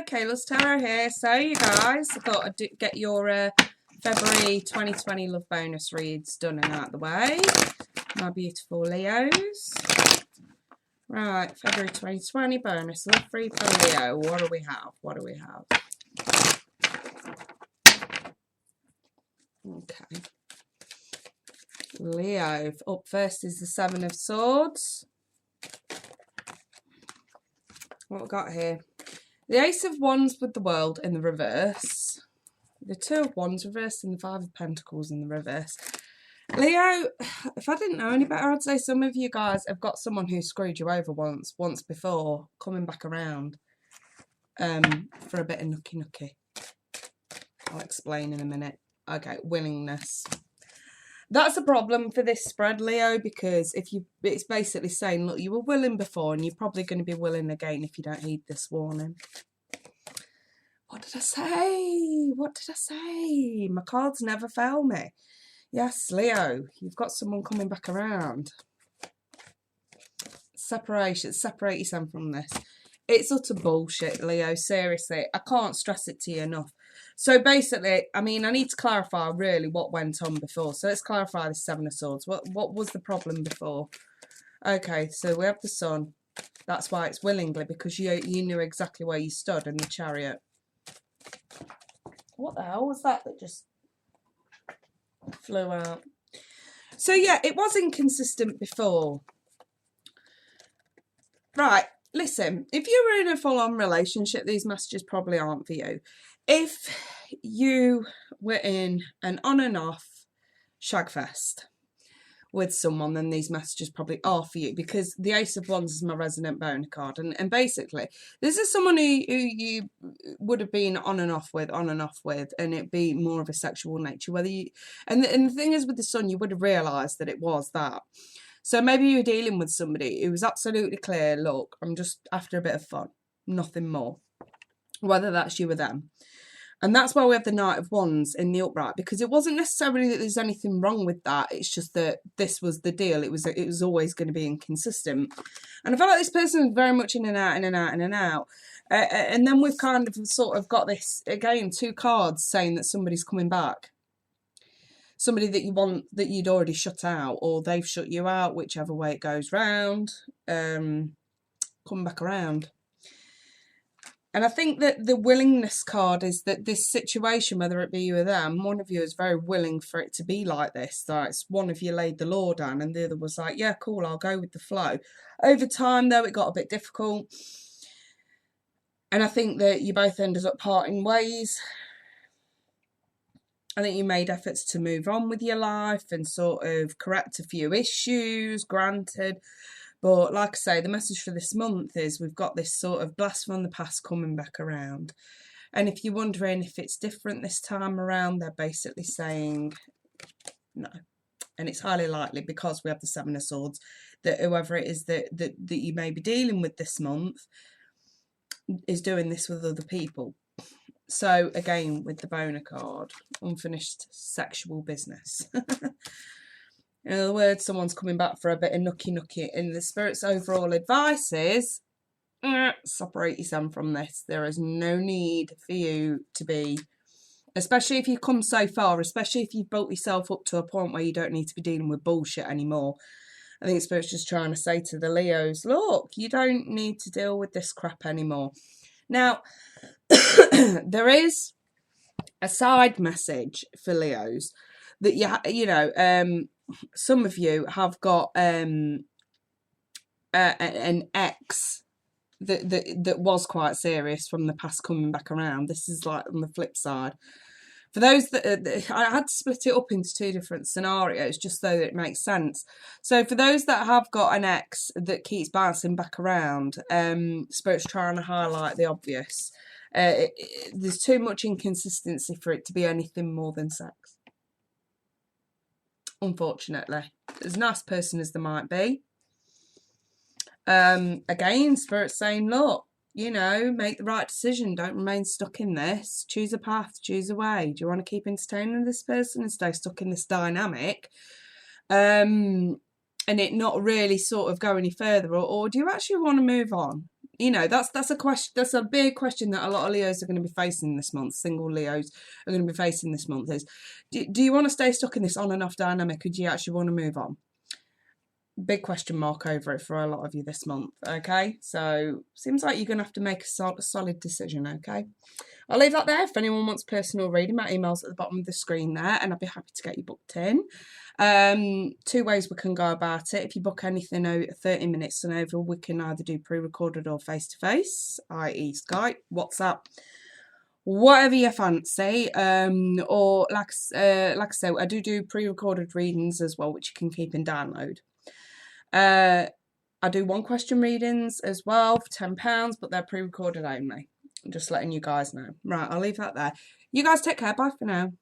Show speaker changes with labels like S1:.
S1: Okay, let's tarot here. So, you guys, I thought I'd get your February 2020 love bonus reads done and out of the way. My beautiful Leos. Right, February 2020 bonus love free for Leo. What do we have? What do we have? Okay. Leo, up first is the Seven of Swords. What we got here? The Ace of Wands with the World in the reverse. The Two of Wands reversed and the Five of Pentacles in the reverse. Leo, if I didn't know any better, I'd say some of you guys have got someone who screwed you over once before, coming back around for a bit of nookie. I'll explain in a minute. Okay, willingness. That's a problem for this spread, Leo, because it's basically saying, look, you were willing before and you're probably going to be willing again if you don't heed this warning. What did I say? What did I say? My cards never fail me. Yes, Leo, you've got someone coming back around. Separation. Separate yourself from this. It's utter bullshit, Leo. Seriously, I can't stress it to you enough. So basically, I mean, I need to clarify really what went on before. So let's clarify the Seven of Swords. What was the problem before? Okay, so we have the Sun. That's why it's willingly, because you knew exactly where you stood in the Chariot. What the hell was that just flew out? So yeah, it was inconsistent before. Right, listen, if you were in a full-on relationship, these messages probably aren't for you. If you were in an on and off shagfest with someone, then these messages probably are for you, because the Ace of Wands is my resonant bone card, and basically this is someone who you would have been on and off with, and it'd be more of a sexual nature. Whether you and the thing is, with the Sun, you would have realised that it was that. So maybe you were dealing with somebody who was absolutely clear, look, I'm just after a bit of fun, nothing more. Whether that's you or them. And that's why we have the Knight of Wands in the upright, because it wasn't necessarily that there's anything wrong with that. It's just that this was the deal. It was always going to be inconsistent. And I feel like this person is very much in and out, in and out, in and out. And then we've kind of sort of got this, again, two cards saying that somebody's coming back. Somebody that you want, that you'd already shut out, or they've shut you out, whichever way it goes round. Come back around. And I think that the willingness card is that this situation, whether it be you or them, one of you is very willing for it to be like this. That it's one of you laid the law down and the other was like, yeah, cool, I'll go with the flow. Over time, though, it got a bit difficult. And I think that you both ended up parting ways. I think you made efforts to move on with your life and sort of correct a few issues, granted. But like I say, the message for this month is we've got this sort of blast from the past coming back around. And if you're wondering if it's different this time around, they're basically saying no. And it's highly likely, because we have the Seven of Swords, that whoever it is that you may be dealing with this month is doing this with other people. So again, with the boner card, unfinished sexual business. In other words, someone's coming back for a bit of nookie. And the Spirit's overall advice is, separate yourself from this. There is no need for you to be, especially if you've come so far, especially if you've built yourself up to a point where you don't need to be dealing with bullshit anymore. I think Spirit's just trying to say to the Leos, look, you don't need to deal with this crap anymore. Now, there is a side message for Leos that some of you have got an ex that was quite serious from the past coming back around. This is like on the flip side. For those that I had to split it up into two different scenarios just so that it makes sense. So for those that have got an ex that keeps bouncing back around, Spirit's trying to highlight the obvious. There's too much inconsistency for it to be anything more than sex. Unfortunately, as nice person as there might be. Again, Spirit's saying, look, make the right decision. Don't remain stuck in this. Choose a path, choose a way. Do you want to keep entertaining this person and stay stuck in this dynamic? And it not really sort of go any further? Or do you actually want to move on? you know, that's a question. That's a big question that a lot of Leos are going to be facing this month. Single Leos are going to be facing this month. Is do you want to stay stuck in this on and off dynamic, or do you actually want to move on? Big question mark over it for a lot of you this month. Okay, so seems like you're going to have to make a solid decision. Okay, I'll leave that there. If anyone wants personal reading, my email's at the bottom of the screen there, and I'd be happy to get you booked in. 2 ways we can go about it. If you book anything over 30 minutes and over, we can either do pre-recorded or face-to-face, i.e. Skype, WhatsApp, whatever you fancy. Or like I say, I do pre-recorded readings as well, which you can keep in download. I do 1 question readings as well for £10, but they're pre-recorded only. I'm just letting you guys know. Right, I'll leave that there. You guys take care. Bye for now.